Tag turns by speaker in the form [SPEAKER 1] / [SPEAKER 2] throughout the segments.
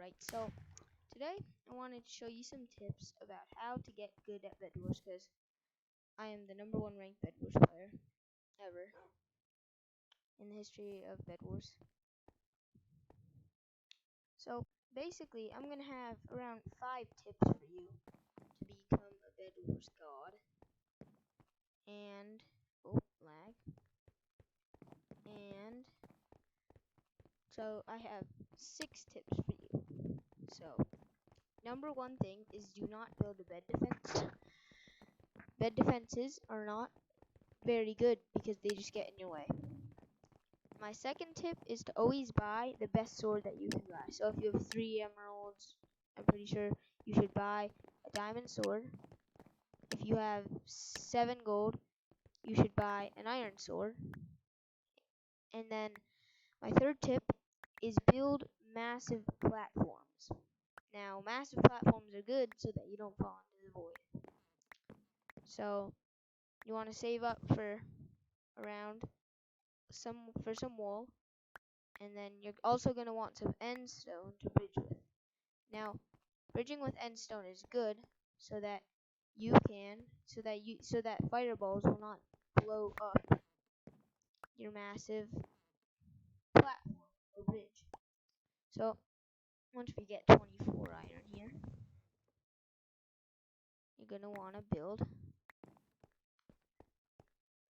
[SPEAKER 1] Alright, so today I wanted to show you some tips about how to get good at Bedwars, because I am the #1 ranked Bedwars player ever in the history of Bedwars. So basically, I'm going to have around 5 tips for you to become a Bedwars god. And, oh, lag. And, so I have 6 tips for you. So, #1 thing is do not build a bed defense. Bed defenses are not very good because they just get in your way. My second tip is to always buy the best sword that you can buy. So if you have 3 emeralds, I'm pretty sure you should buy a diamond sword. If you have 7 gold, you should buy an iron sword. And then my third tip is build massive platforms. Now, massive platforms are good so that you don't fall into the void. So you want to save up for around some wool, and then you're also going to want some endstone to bridge with. Now, bridging with endstone is good so that fireballs will not blow up your massive platform or bridge. So once we get 24 iron here, you're going to want to build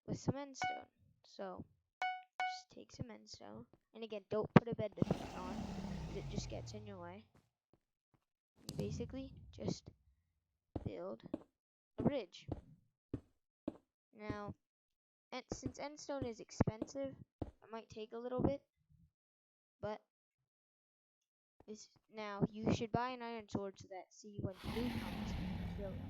[SPEAKER 1] with some endstone. So just take some endstone, and again, don't put a bed defense on, it just gets in your way. You basically just build a bridge. Now, since endstone is expensive, it might take a little bit, but now you should buy an iron sword so that when blue comes, kill it.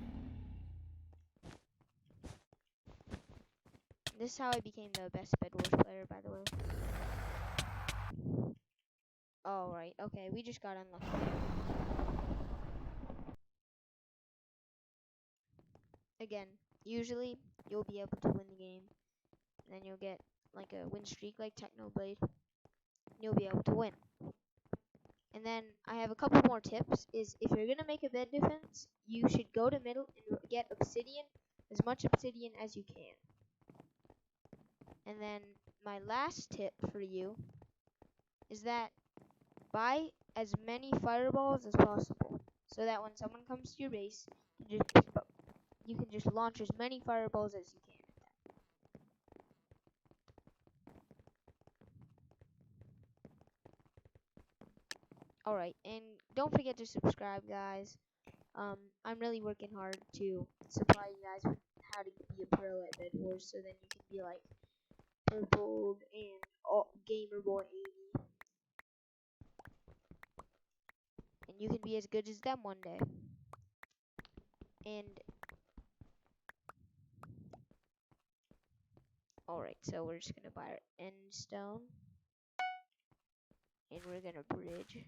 [SPEAKER 1] This is how I became the best Bedwars player, by the way. Alright, okay, we just got unlucky. Again, usually you'll be able to win the game, and then you'll get like a win streak like Technoblade, and you'll be able to win. And then I have a couple more tips, is if you're going to make a bed defense, you should go to middle and get obsidian, as much obsidian as you can. And then my last tip for you is that buy as many fireballs as possible, so that when someone comes to your base, you can just launch as many fireballs as you can. Alright, and don't forget to subscribe, guys. I'm really working hard to supply you guys with how to be a pro at Bedwars, so then you can be like Purple and Gamerboy 80. And you can be as good as them one day. And alright, so we're just gonna buy our endstone, and we're gonna bridge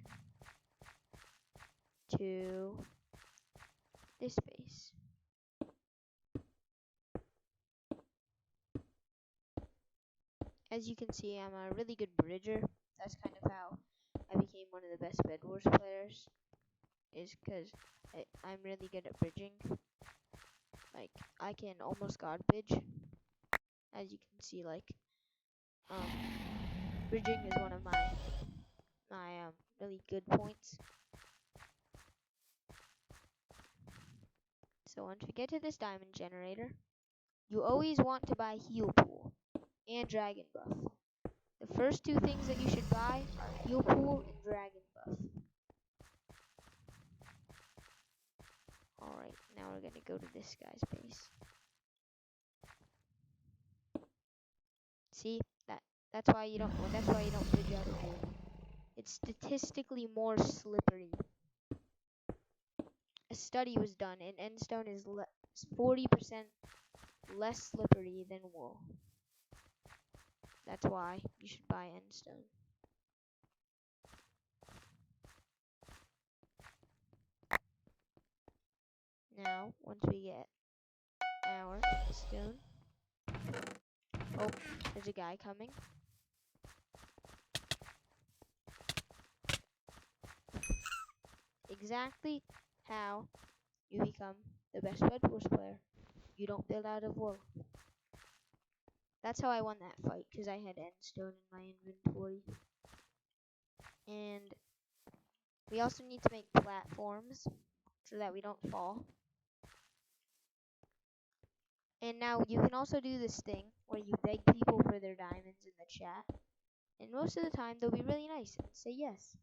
[SPEAKER 1] to this base. As you can see, I'm a really good bridger. That's kind of how I became one of the best Bedwars players, is because I'm really good at bridging. Like, I can almost god bridge. As you can see, like, bridging is one of my really good points. So once we get to this diamond generator, you always want to buy heal pool and dragon buff. The first 2 things that you should buy are heal pool and dragon buff. Alright, now we're gonna go to this guy's base. See, that's why you don't bridge out of here. It's statistically more slippery. A study was done, and endstone is 40% less slippery than wool. That's why you should buy endstone. Now, once we get our stone, oh, there's a guy coming. exactly how you become the best Bedwars player. You don't build out of wool. That's how I won that fight, because I had endstone in my inventory. And we also need to make platforms so that we don't fall. And now you can also do this thing where you beg people for their diamonds in the chat. And most of the time they'll be really nice and say yes.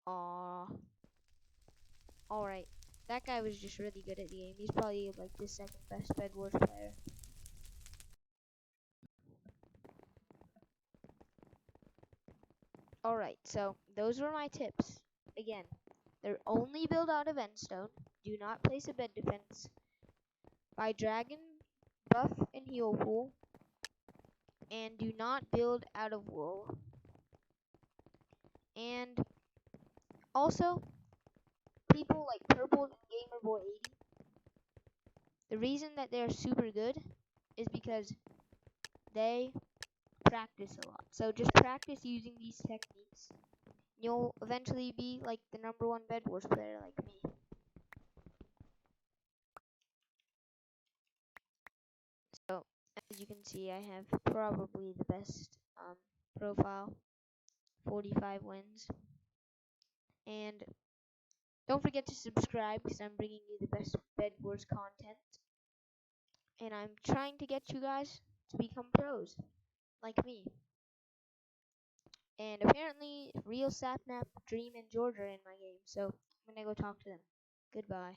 [SPEAKER 1] Aww. Alright. That guy was just really good at the game. He's probably like the second best Bedwars player. Alright, so those were my tips. Again, they're only built out of endstone. Do not place a bed defense. Buy dragon, buff, and heal pool. And do not build out of wool. And also, people like Purple and Gamerboy80, the reason that they're super good is because they practice a lot. So just practice using these techniques. You'll eventually be like the #1 Bedwars player like me. So as you can see, I have probably the best profile, 45 wins. And don't forget to subscribe because I'm bringing you the best Bedwars content. And I'm trying to get you guys to become pros like me. And apparently, Real Sapnap, Dream, and George are in my game, so I'm gonna go talk to them. Goodbye.